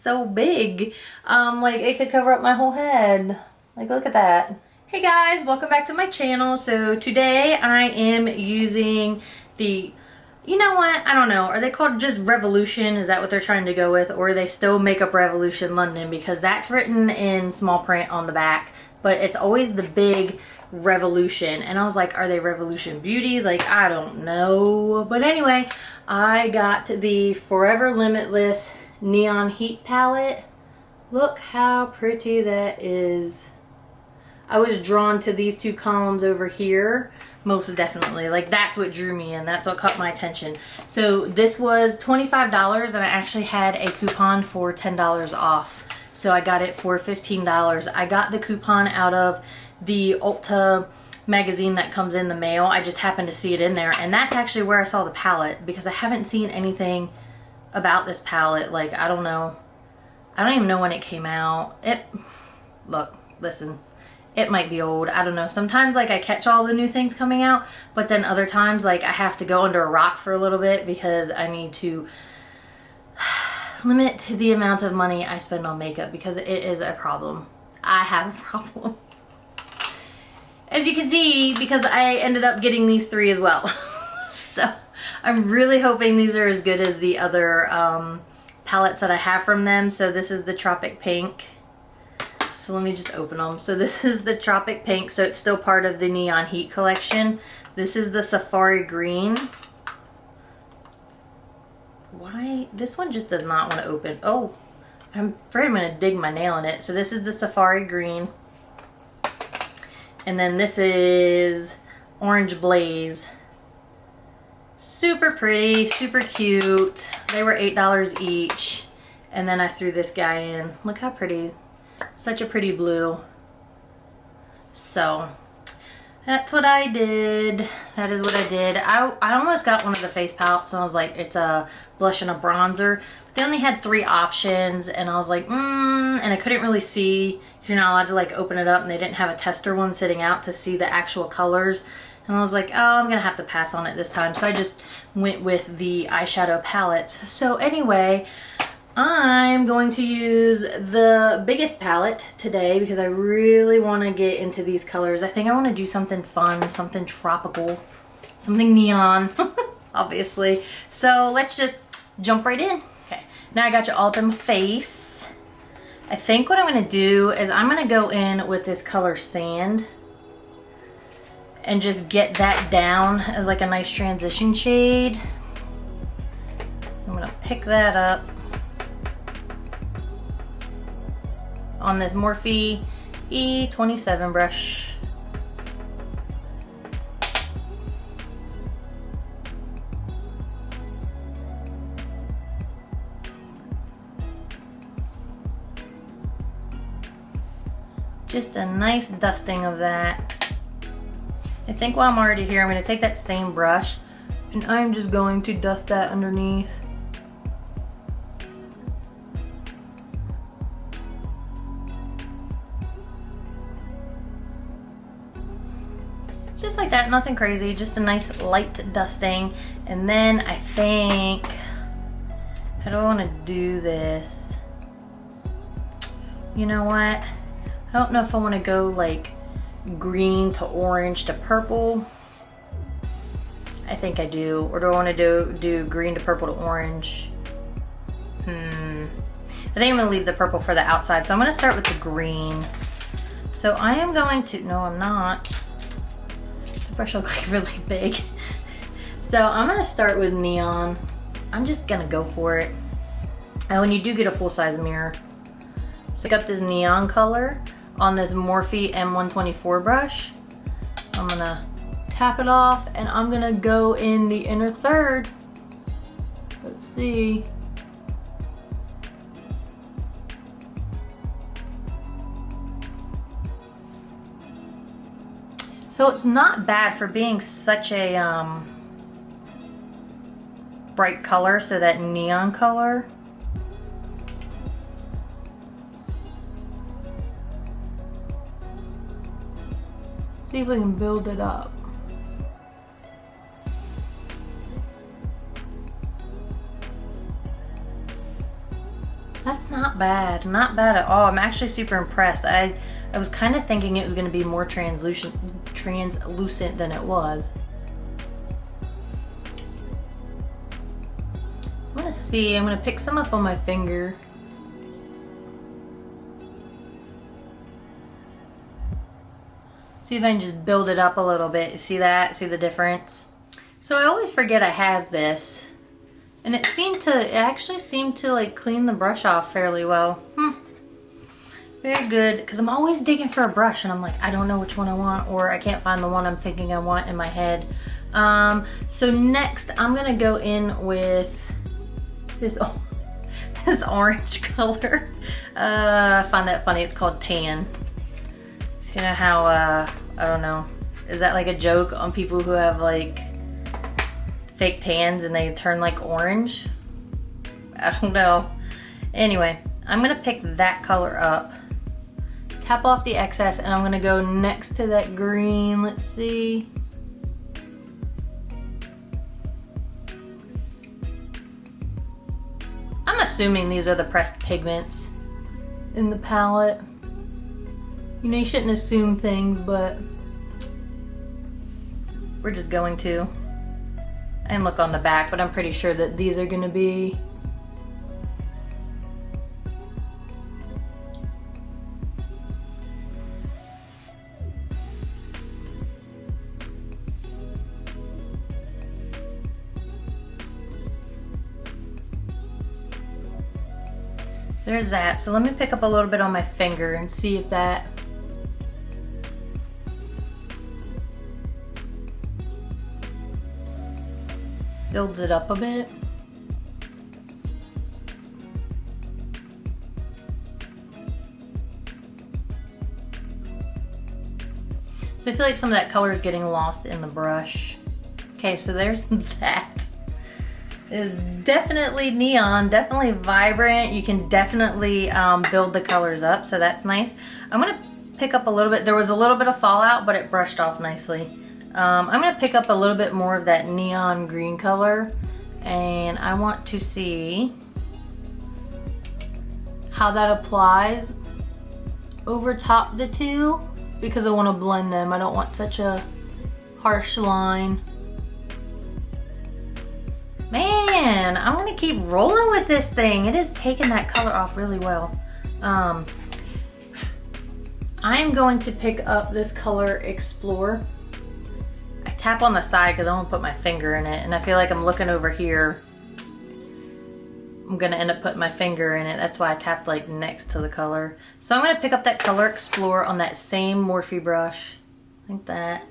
so big. Like it could cover up my whole head. Like look at that. Hey guys, welcome back to my channel. So today I am using the, you know what, I don't know, are they called just Revolution? Is that what they're trying to go with? Or are they still Makeup Revolution London? Because that's written in small print on the back, but it's always the big Revolution. And I was like, are they Revolution Beauty? Like, I don't know. But anyway, I got the Forever Limitless Neon Heat Palette. Look how pretty that is. I was drawn to these two columns over here, most definitely. Like that's what drew me in. That's what caught my attention. So this was $25 and I actually had a coupon for $10 off. So I got it for $15. I got the coupon out of the Ulta magazine that comes in the mail. I just happened to see it in there, and that's actually where I saw the palette because I haven't seen anything about this palette. Like, I don't know. I don't even know when it came out. Look, listen. It might be old. I don't know. Sometimes like I catch all the new things coming out, but then other times like I have to go under a rock for a little bit because I need to limit the amount of money I spend on makeup because it is a problem. I have a problem. As you can see, because I ended up getting these three as well. So I'm really hoping these are as good as the other palettes that I have from them. So this is the Tropic Pink. So let me just open them. So this is the Tropic Pink, so it's still part of the Neon Heat collection. This is the Safari Green. Why? This one just does not want to open. Oh, I'm afraid I'm going to dig my nail in it. So this is the Safari Green. And then this is Orange Blaze. Super pretty, super cute. They were $8 each. And then I threw this guy in. Look how pretty. Such a pretty blue. So that's what I did. That is what I did. I almost got one of the face palettes and I was like, it's a blush and a bronzer. But they only had 3 options and I was like, and I couldn't really see. You're not allowed to like open it up, and they didn't have a tester one sitting out to see the actual colors. And I was like, oh, I'm gonna have to pass on it this time. So I just went with the eyeshadow palettes. So anyway, I'm going to use the biggest palette today because I really want to get into these colors. I think I want to do something fun, something tropical, something neon, obviously. So let's just jump right in. Okay, now I got you all up in my face. I think what I'm going to do is I'm going to go in with this color Sand and just get that down as like a nice transition shade. So I'm going to pick that up on this Morphe E27 brush. Just a nice dusting of that. I think while I'm already here, I'm going to take that same brush and I'm just going to dust that underneath. Just like that, nothing crazy, just a nice light dusting. And then I think, how do I want to do this? You know what? I don't know if I want to go like green to orange to purple. I think I do. Or do I want to do green to purple to orange? I think I'm going to leave the purple for the outside. So I'm going to start with the green. So I am going to, no I'm not. Brush look like really big. So I'm gonna start with neon. I'm just gonna go for it. And when you do get a full-size mirror, so pick up this neon color on this Morphe M124 brush. I'm gonna tap it off and I'm gonna go in the inner third. Let's see. So it's not bad for being such a bright color, so that neon color. See if we can build it up. That's not bad. Not bad at all. I'm actually super impressed. I was kind of thinking it was going to be more translucent than it was. I'm going to see. I'm going to pick some up on my finger. See if I can just build it up a little bit. See that? See the difference? So I always forget I have this. And it actually seemed to like clean the brush off fairly well. Very good, because I'm always digging for a brush and I'm like, I don't know which one I want, or I can't find the one I'm thinking I want in my head. So next I'm gonna go in with this orange color. I find that funny, it's called tan. So you know how, I don't know, is that like a joke on people who have like fake tans and they turn like orange? I don't know. Anyway, I'm gonna pick that color up, tap off the excess, and I'm gonna go next to that green. Let's see. I'm assuming these are the pressed pigments in the palette. You know, you shouldn't assume things, but we're just going to. And look on the back, but I'm pretty sure that these are gonna be. So there's that. So let me pick up a little bit on my finger and see if that builds it up a bit. So I feel like some of that color is getting lost in the brush. Okay, so there's that. It is definitely neon, definitely vibrant. You can definitely build the colors up, so that's nice. I'm gonna pick up a little bit. There was a little bit of fallout, but it brushed off nicely. I'm gonna pick up a little bit more of that neon green color, and I want to see how that applies over top the two, because I want to blend them. I don't want such a harsh line. Man, I'm gonna keep rolling with this thing. It is taking that color off really well. I am going to pick up this color Explore. I tap on the side because I want to put my finger in it, and I feel like I'm looking over here. I'm gonna end up putting my finger in it. That's why I tapped like next to the color. So I'm gonna pick up that color Explore on that same Morphe brush, like that.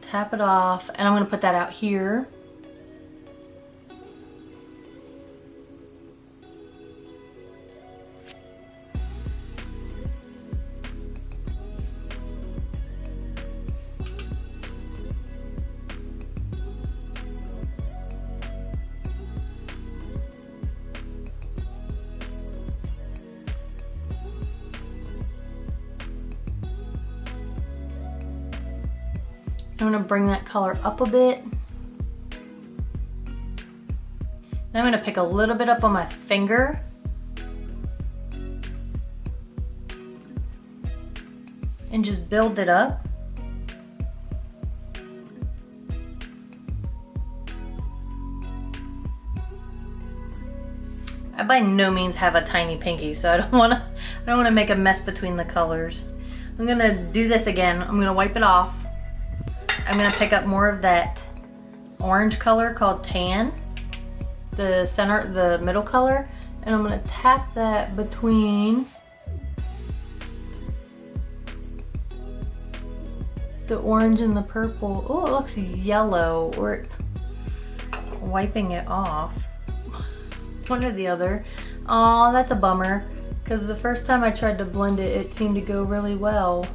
Tap it off, and I'm gonna put that out here. I'm gonna bring that color up a bit. Then I'm gonna pick a little bit up on my finger. And just build it up. I by no means have a tiny pinky, so I don't wanna make a mess between the colors. I'm gonna do this again. I'm gonna wipe it off. I'm gonna pick up more of that orange color called Tan, the middle color, and I'm gonna tap that between the orange and the purple. Oh, it looks yellow, or it's wiping it off. One or the other. Oh, that's a bummer, because the first time I tried to blend it, it seemed to go really well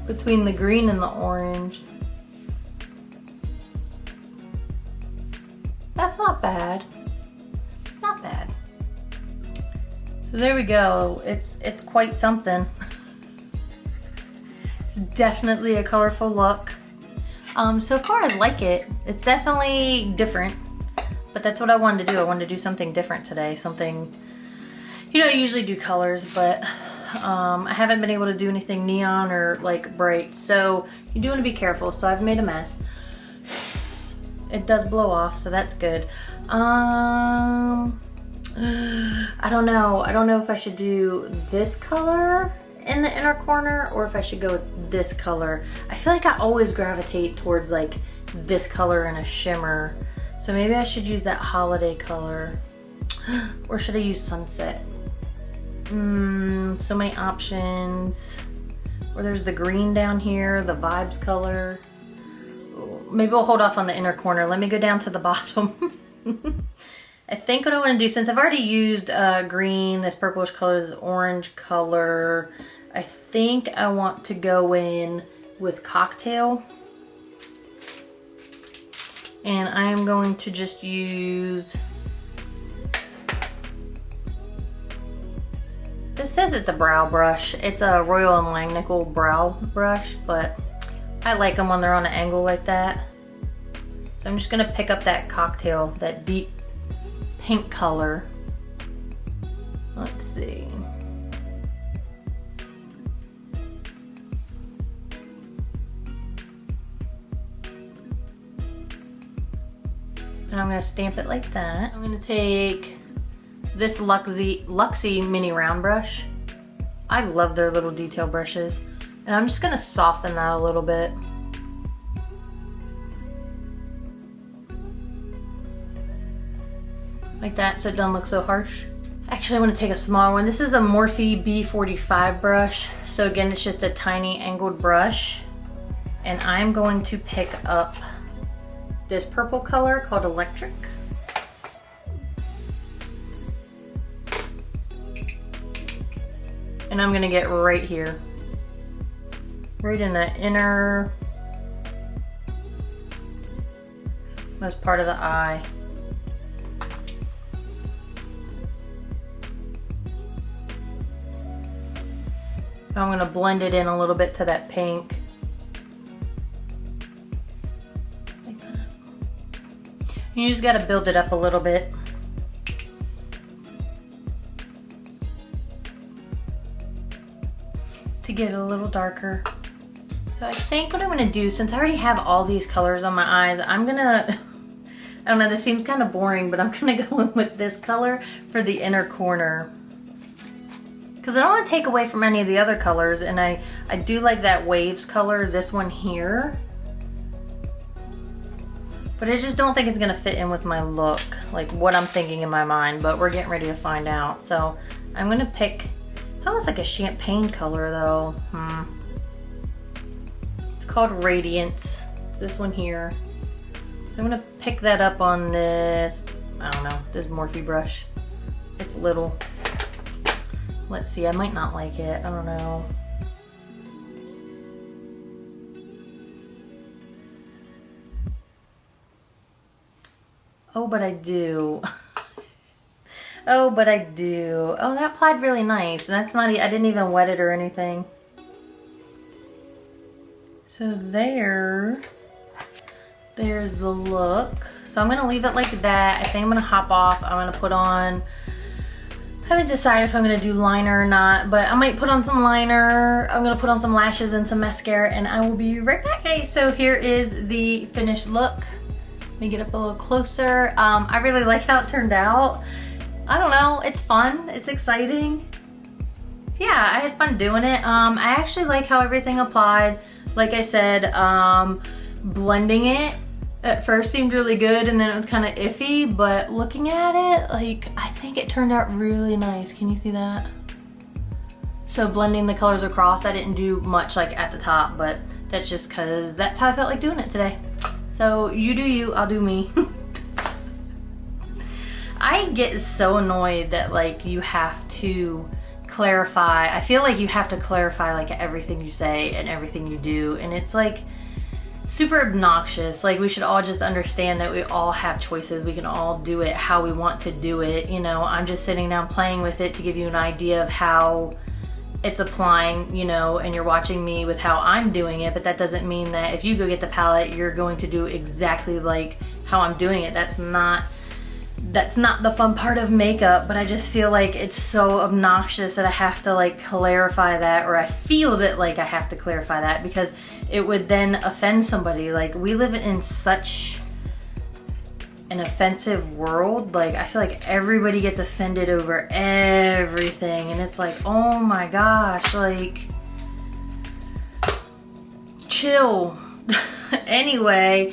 between the green and the orange. That's not bad. It's not bad. So there we go. It's quite something. It's definitely a colorful look. So far I like it. It's definitely different, But that's what I wanted to do. I wanted to do something different today. Something, you know, I usually do colors, but I haven't been able to do anything neon or like bright. So you do want to be careful. So I've made a mess. It does blow off, so that's good. I don't know. I don't know if I should do this color in the inner corner or if I should go with this color. I feel like I always gravitate towards like this color and a shimmer. So maybe I should use that holiday color. Or should I use sunset? So many options. Or there's the green down here, the vibes color. Maybe we'll hold off on the inner corner. Let me go down to the bottom. I think what I want to do, since I've already used green, this purplish color, this orange color, I think I want to go in with cocktail. And I am going to just use, this says it's a brow brush. It's a Royal and Langnickel brow brush, but I like them when they're on an angle like that. So I'm just gonna pick up that cocktail, that deep pink color. Let's see. And I'm gonna stamp it like that. I'm gonna take this Luxie mini round brush. I love their little detail brushes. And I'm just gonna soften that a little bit. Like that, so it doesn't look so harsh. Actually, I wanna take a small one. This is a Morphe B45 brush. So again, it's just a tiny angled brush. And I'm going to pick up this purple color called Electric. And I'm gonna get right here. Right in the inner most part of the eye. I'm gonna blend it in a little bit to that pink. Like that. You just gotta build it up a little bit. To get it a little darker. So I think what I'm gonna do, since I already have all these colors on my eyes, I'm gonna, I don't know, this seems kind of boring, but I'm gonna go in with this color for the inner corner. Because I don't want to take away from any of the other colors, and I do like that waves color, this one here. But I just don't think it's gonna fit in with my look, like what I'm thinking in my mind, but we're getting ready to find out. So I'm gonna pick, it's almost like a champagne color though. It's called Radiance. It's this one here. So I'm gonna pick that up on this, I don't know, this Morphe brush. It's little. Let's see, I might not like it, I don't know. Oh, but I do. Oh, but I do. Oh, that applied really nice. That's not, I didn't even wet it or anything. So there's the look. So I'm gonna leave it like that. I think I'm gonna hop off. I'm gonna put on, I haven't decided if I'm gonna do liner or not, but I might put on some liner. I'm gonna put on some lashes and some mascara, and I will be right back. Okay, so here is the finished look. Let me get up a little closer. I really like how it turned out. I don't know, it's fun, it's exciting. Yeah, I had fun doing it. I actually like how everything applied. Like I said, blending it at first seemed really good, and then it was kind of iffy, but looking at it, like, I think it turned out really nice. Can you see that? So blending the colors across, I didn't do much like at the top, but that's just cause that's how I felt like doing it today. So you do you, I'll do me. I get so annoyed that like you have to clarify. I feel like you have to clarify like everything you say and everything you do, and it's like super obnoxious. Like, we should all just understand that we all have choices. We can all do it how we want to do it. You know, I'm just sitting down playing with it to give you an idea of how it's applying, you know, and you're watching me with how I'm doing it, but that doesn't mean that if you go get the palette, you're going to do exactly like how I'm doing it. That's not that's not the fun part of makeup, but I just feel like it's so obnoxious that I have to like clarify that, or I feel that like I have to clarify that because it would then offend somebody. Like, we live in such an offensive world. Like, I feel like everybody gets offended over everything, and it's like, oh my gosh, like, chill. Anyway,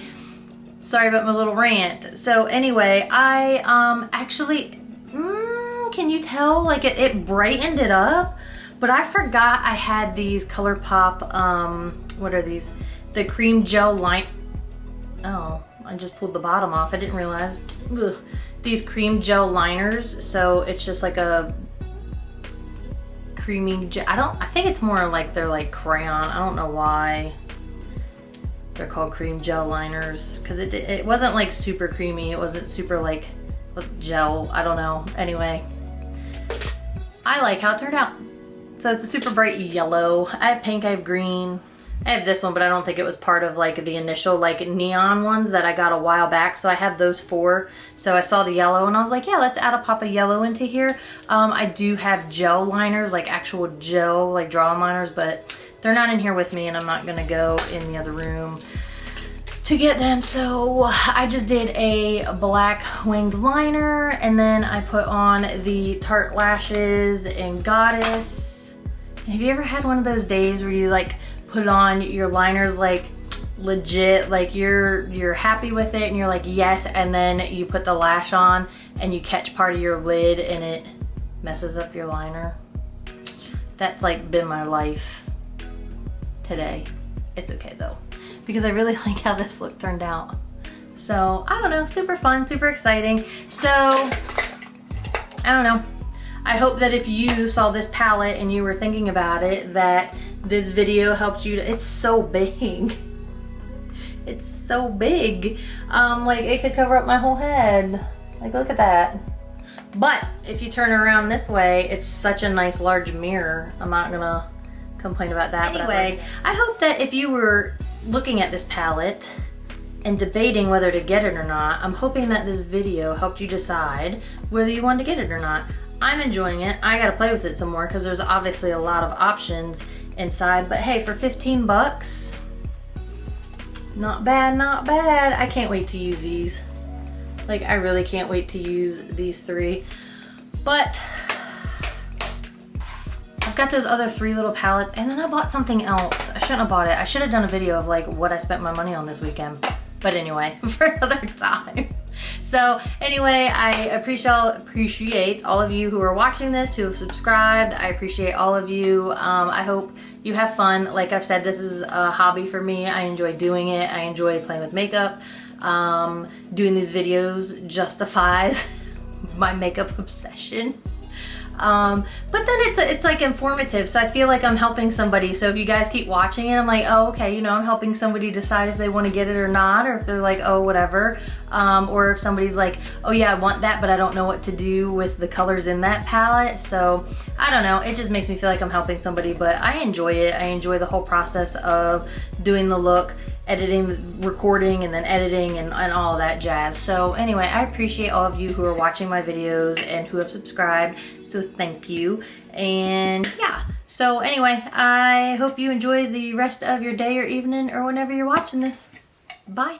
sorry about my little rant. So anyway, I actually, can you tell? Like, it brightened it up, but I forgot I had these ColourPop, what are these? The cream gel line. Oh, I just pulled the bottom off. I didn't realize. Ugh. These cream gel liners. So it's just like a creamy gel. I think it's more like they're like crayon. I don't know why they're called cream gel liners, because it wasn't like super creamy. It wasn't super like gel. I don't know. Anyway, I like how it turned out. So it's a super bright yellow. I have pink, I have green. I have this one, but I don't think it was part of like the initial like neon ones that I got a while back. So I have those 4. So I saw the yellow and I was like, yeah, let's add a pop of yellow into here. I do have gel liners, like actual gel, like drawing liners, but they're not in here with me and I'm not gonna go in the other room to get them. So I just did a black winged liner, and then I put on the Tarte lashes in Goddess. And have you ever had one of those days where you like put on your liners like legit, like you're happy with it and you're like yes, and then you put the lash on and you catch part of your lid and it messes up your liner? That's like been my life today. It's okay though, because I really like how this look turned out. So I don't know, super fun, super exciting. So I don't know, I hope that if you saw this palette and you were thinking about it, that this video helped you to, it's so big. It's so big. Like, it could cover up my whole head. Like, look at that. But if you turn around this way, it's such a nice large mirror. I'm not gonna complain about that. Anyway, I hope that if you were looking at this palette and debating whether to get it or not, I'm hoping that this video helped you decide whether you wanted to get it or not. I'm enjoying it. I gotta play with it some more because there's obviously a lot of options inside, but hey, for 15 bucks, not bad, not bad. I can't wait to use these. Like, I really can't wait to use these 3. But I've got those other 3 little palettes, and then I bought something else. I shouldn't have bought it. I should have done a video of like what I spent my money on this weekend. But anyway, for another time. So anyway, I appreciate all of you who are watching this, who have subscribed. I appreciate all of you. I hope you have fun. Like I've said, this is a hobby for me. I enjoy doing it. I enjoy playing with makeup. Doing these videos justifies my makeup obsession. But then it's like informative, so I feel like I'm helping somebody. So if you guys keep watching it, I'm like, oh, okay, you know, I'm helping somebody decide if they want to get it or not, or if they're like, oh, whatever, or if somebody's like, oh yeah, I want that, but I don't know what to do with the colors in that palette. So I don't know, it just makes me feel like I'm helping somebody, but I enjoy it. I enjoy the whole process of doing the look, editing, recording, and then editing, and all that jazz. So anyway, I appreciate all of you who are watching my videos and who have subscribed, so thank you. And yeah, so anyway, I hope you enjoy the rest of your day or evening or whenever you're watching this. Bye.